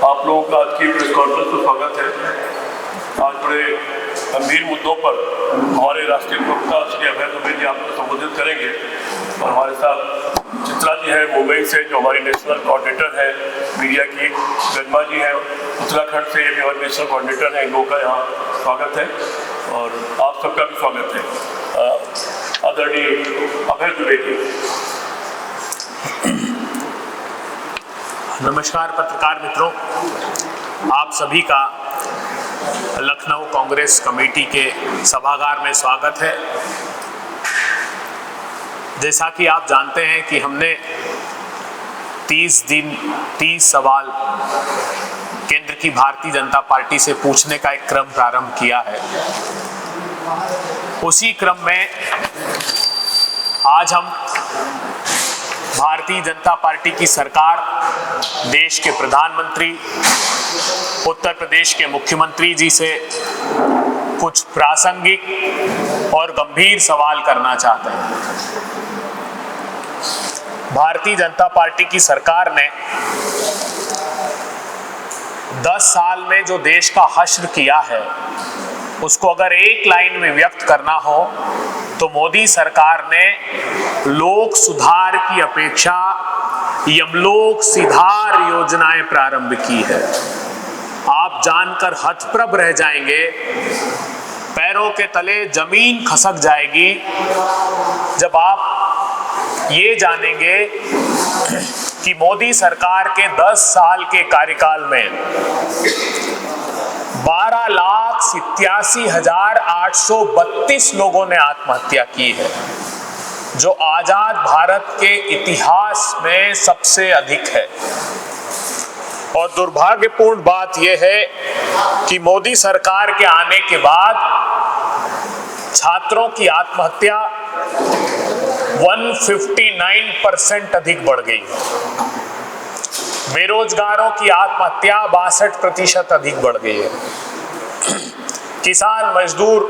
आप लोगों का आज की प्रेस कॉन्फ्रेंस में स्वागत है। आज बड़े गंभीर मुद्दों पर हमारे राष्ट्रीय प्रवक्ता श्री अभय दुबे जी आपको संबोधित करेंगे और हमारे साथ चित्रा जी है मुंबई से, जो हमारी नेशनल कोऑर्डिनेटर है मीडिया की, गरिमा जी है उत्तराखंड से, ये भी हमारे नेशनल कोऑर्डिनेटर है। इन लोगों का यहाँ स्वागत है और आप सबका भी स्वागत है। आदरणीय अभय दुबे जी। नमस्कार पत्रकार मित्रों, आप सभी का लखनऊ कांग्रेस कमेटी के सभागार में स्वागत है। जैसा कि आप जानते हैं कि हमने 30 सवाल केंद्र की भारतीय जनता पार्टी से पूछने का एक क्रम प्रारंभ किया है। उसी क्रम में आज हम भारतीय जनता पार्टी की सरकार, देश के प्रधानमंत्री, उत्तर प्रदेश के मुख्यमंत्री जी से कुछ प्रासंगिक और गंभीर सवाल करना चाहते हैं। भारतीय जनता पार्टी की सरकार ने 10 साल में जो देश का हश्र किया है, उसको अगर एक लाइन में व्यक्त करना हो तो मोदी सरकार ने लोक सुधार की अपेक्षा यमलोक सिधार योजनाएं प्रारंभ की है। आप जानकर हतप्रभ रह जाएंगे, पैरों के तले जमीन खसक जाएगी जब आप ये जानेंगे कि मोदी सरकार के 10 साल के कार्यकाल में 12,87,832 लोगों ने आत्महत्या की है, जो आजाद भारत के इतिहास में सबसे अधिक है। और दुर्भाग्यपूर्ण बात यह है कि मोदी सरकार के आने के बाद छात्रों की आत्महत्या 159% अधिक बढ़ गई है। बेरोजगारों की आत्महत्या 62% अधिक बढ़ गई है। किसान मजदूर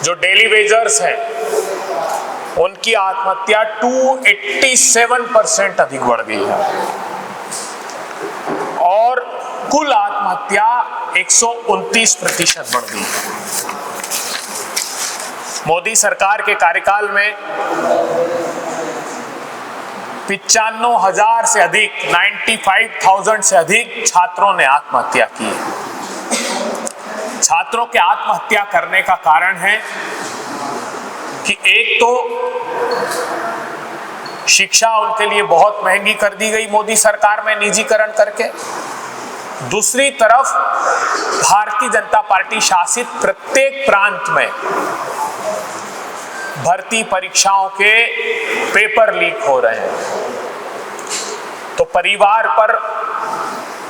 जो डेली वेजर्स हैं, उनकी आत्महत्या 287% अधिक बढ़ गई है और कुल आत्महत्या 129% बढ़ गई है। मोदी सरकार के कार्यकाल में 95,000 से अधिक 95,000 से अधिक छात्रों ने आत्महत्या की है। छात्रों के आत्महत्या करने का कारण है कि एक तो शिक्षा उनके लिए बहुत महंगी कर दी गई मोदी सरकार में निजीकरण करके, दूसरी तरफ भारतीय जनता पार्टी शासित प्रत्येक प्रांत में भर्ती परीक्षाओं के पेपर लीक हो रहे हैं। तो परिवार पर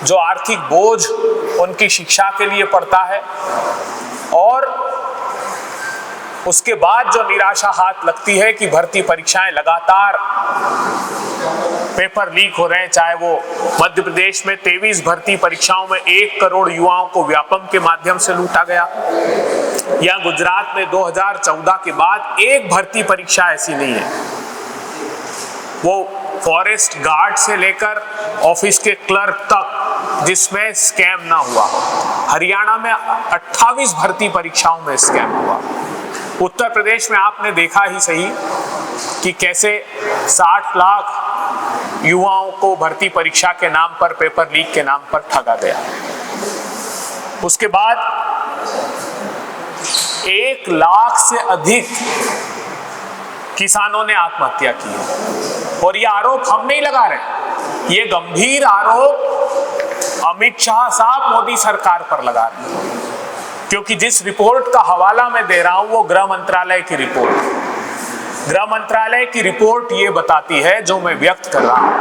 जो आर्थिक बोझ उनकी शिक्षा के लिए पड़ता है और उसके बाद जो निराशा हाथ लगती है कि भर्ती परीक्षाएं लगातार पेपर लीक हो रहे हैं, चाहे वो मध्य प्रदेश में 23 भर्ती परीक्षाओं में 1 करोड़ युवाओं को व्यापम के माध्यम से लूटा गया, या गुजरात में 2014 के बाद एक भर्ती परीक्षा ऐसी नहीं है, वो फॉरेस्ट गार्ड से लेकर ऑफिस के क्लर्क तक, जिसमें स्कैम ना हुआ हो। हरियाणा में 28 भर्ती परीक्षाओं में स्कैम हुआ। उत्तर प्रदेश में आपने देखा ही सही कि कैसे 60 लाख युवाओं को भर्ती परीक्षा के नाम पर, पेपर लीक के नाम पर ठगा गया। उसके बाद 1 लाख से अधिक किसानों ने आत्महत्या की है। और ये आरोप हम नहीं लगा रहे, ये गंभीर आरोप अमित शाह साहब मोदी सरकार पर लगा रहे हैं, क्योंकि जिस रिपोर्ट का हवाला मैं दे रहा हूं वो गृह मंत्रालय की रिपोर्ट। गृह मंत्रालय की रिपोर्ट ये बताती है, जो मैं व्यक्त कर रहा हूं,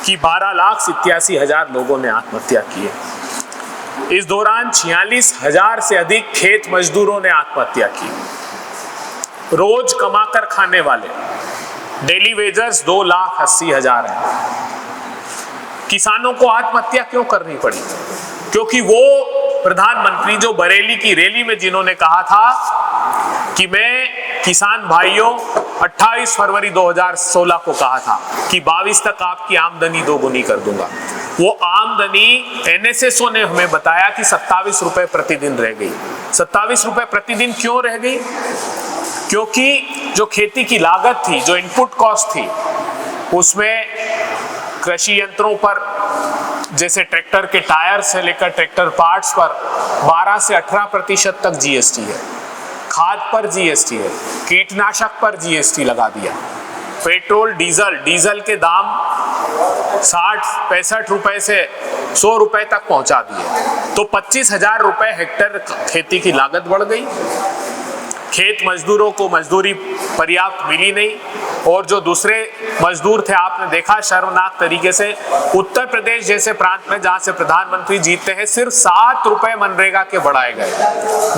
कि 12,87,000 लोगों ने आत्महत्या की है। इस दौरान 46,000 से अधिक खेत मजदूरों ने आत्महत्या की। रोज कमाकर खाने वाले डेली वेजर्स 2,80,000 हैं। किसानों को आत्महत्या क्यों करनी पड़ी? क्योंकि वो प्रधानमंत्री जो बरेली की रैली में जिन्होंने कहा था कि मैं किसान भाइयों 28 फरवरी 2016 को कहा था कि 22 तक आपकी आमदनी दोगुनी कर दूंगा, वो आमदनी आमदनी एनएसएसओ ने हमें बताया कि 27 रुपए प्रतिदिन रह गई। 27 रुपए प्रतिदिन क्यों रह गई? क्योंकि जो खेती की लागत थी, जो इनपुट कॉस्ट थी, उसमें कृषि यंत्रों पर जैसे ट्रैक्टर के टायर से लेकर ट्रैक्टर पार्ट्स पर 12 से 18% तक जीएसटी है, खाद पर जीएसटी है, कीटनाशक पर जीएसटी लगा दिया, पेट्रोल डीजल के दाम 60-65 रुपए से 100 रुपए तक पहुंचा दिए। तो 25,000 रुपए हेक्टेयर खेती की लागत बढ़ गई। खेत मजदूरों को मजदूरी पर्याप्त मिली नहीं, और जो दूसरे मजदूर थे, आपने देखा शर्मनाक तरीके से उत्तर प्रदेश जैसे प्रांत में जहां से प्रधानमंत्री जीतते हैं, सिर्फ 7 रुपए मनरेगा के बढ़ाए गए,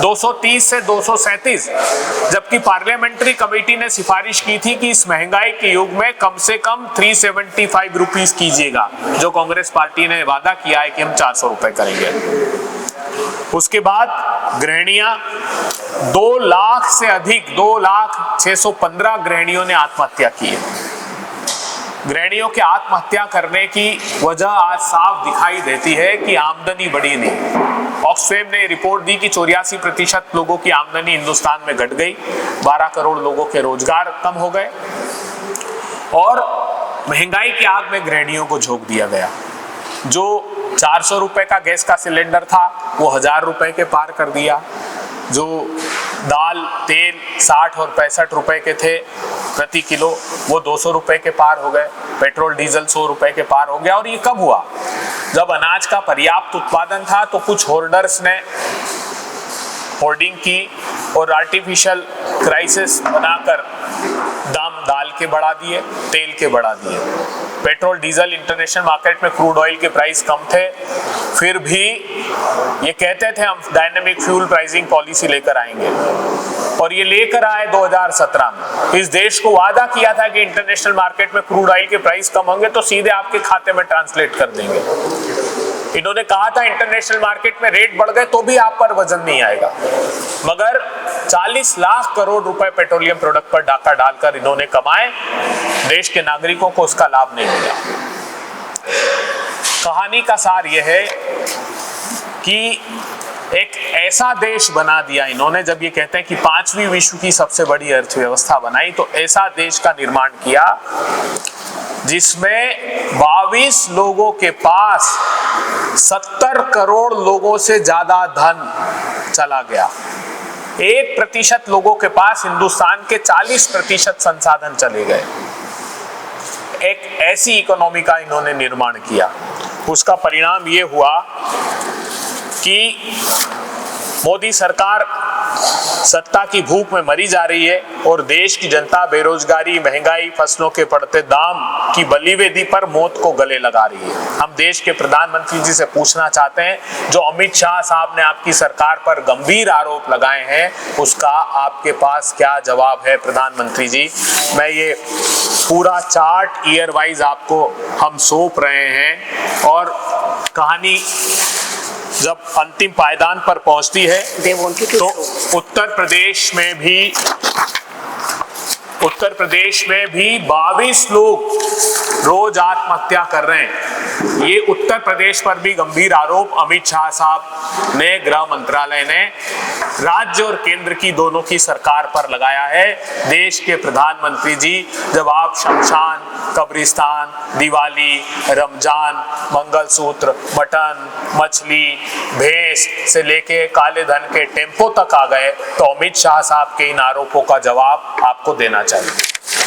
230 से 237, जबकि पार्लियामेंट्री कमेटी ने सिफारिश की थी कि इस महंगाई के युग में कम से कम 375 रुपीज कीजिएगा, जो कांग्रेस पार्टी ने वादा किया है कि हम 400 रुपए करेंगे। उसके बाद गृहिणियां 2 लाख से अधिक, 2,615 गृहिणियों ने आत्महत्या की है। गृहिणियों के आत्महत्या करने की वजह आज साफ दिखाई देती है कि आमदनी बढ़ी नहीं। ऑक्सफैम ने रिपोर्ट दी कि 84% लोगों की आमदनी हिंदुस्तान में घट गई, 12 करोड़ लोगों के रोजगार कम हो गए, और महंगाई की आग में गृहिणियों को झोंक दिया गया। जो 400 रुपए का गैस का सिलेंडर था, वो 1000 रुपए के पार कर दिया। जो दाल तेल 60 और 65 रुपए के थे प्रति किलो, वो 200 रुपए के पार हो गए। पेट्रोल डीजल 100 रुपए के पार हो गया। और ये कब हुआ? जब अनाज का पर्याप्त उत्पादन था तो कुछ होर्डर्स ने होर्डिंग की और आर्टिफिशियल क्राइसिस बनाकर दाम दाल के बढ़ा दिए, तेल के बढ़ा दिए। पेट्रोल डीजल इंटरनेशनल मार्केट में क्रूड ऑयल के प्राइस कम थे, फिर भी ये कहते थे हम डायनेमिक फ्यूल प्राइसिंग पॉलिसी लेकर आएंगे, और ये लेकर आए 2017 में। इस देश को वादा किया था कि इंटरनेशनल मार्केट में क्रूड ऑयल के प्राइस कम होंगे तो सीधे आपके खाते में ट्रांसलेट कर देंगे। इन्होंने कहा था इंटरनेशनल मार्केट में रेट बढ़ गए तो भी आप पर वजन नहीं आएगा, मगर 40 लाख करोड़ रुपए पेट्रोलियम प्रोडक्ट पर डाका डालकर इन्होंने कमाए, देश के नागरिकों को उसका लाभ नहीं मिला। कहानी का सार यह है कि एक ऐसा देश बना दिया इन्होंने, जब ये कहते हैं कि 5वीं विश्व की सबसे बड़ी अर्थव्यवस्था बनाई, तो ऐसा देश का निर्माण किया जिसमें 22 लोगों के पास 70 करोड़ लोगों से ज्यादा धन चला गया। 1% लोगों के पास हिंदुस्तान के 40% संसाधन चले गए। एक ऐसी इकोनॉमी का इन्होंने निर्माण किया। उसका परिणाम ये हुआ कि मोदी सरकार सत्ता की भूख में मरी जा रही है और देश की जनता बेरोजगारी, महंगाई, फसलों के बढ़ते दाम की बलिवेदी पर मौत को गले लगा रही है। हम देश के प्रधानमंत्री जी से पूछना चाहते हैं, जो अमित शाह साहब ने आपकी सरकार पर गंभीर आरोप लगाए हैं, उसका आपके पास क्या जवाब है प्रधानमंत्री जी? मैं ये पूरा चार्ट ईयर वाइज आपको हम सौंप रहे हैं, और कहानी जब अंतिम पायदान पर पहुंचती है तो उत्तर प्रदेश में भी 22 लोग रोज आत्महत्या कर रहे हैं। ये उत्तर प्रदेश पर भी गंभीर आरोप अमित शाह साहब ने, गृह मंत्रालय ने राज्य और केंद्र की दोनों की सरकार पर लगाया है। देश के प्रधानमंत्री जी, जब आप शमशान, कब्रिस्तान, दिवाली, रमजान, मंगलसूत्र, मटन, मछली, भैंस से लेके काले धन के टेम्पो तक आ गए, तो अमित शाह साहब के इन आरोपों का जवाब आपको देना चाहिए।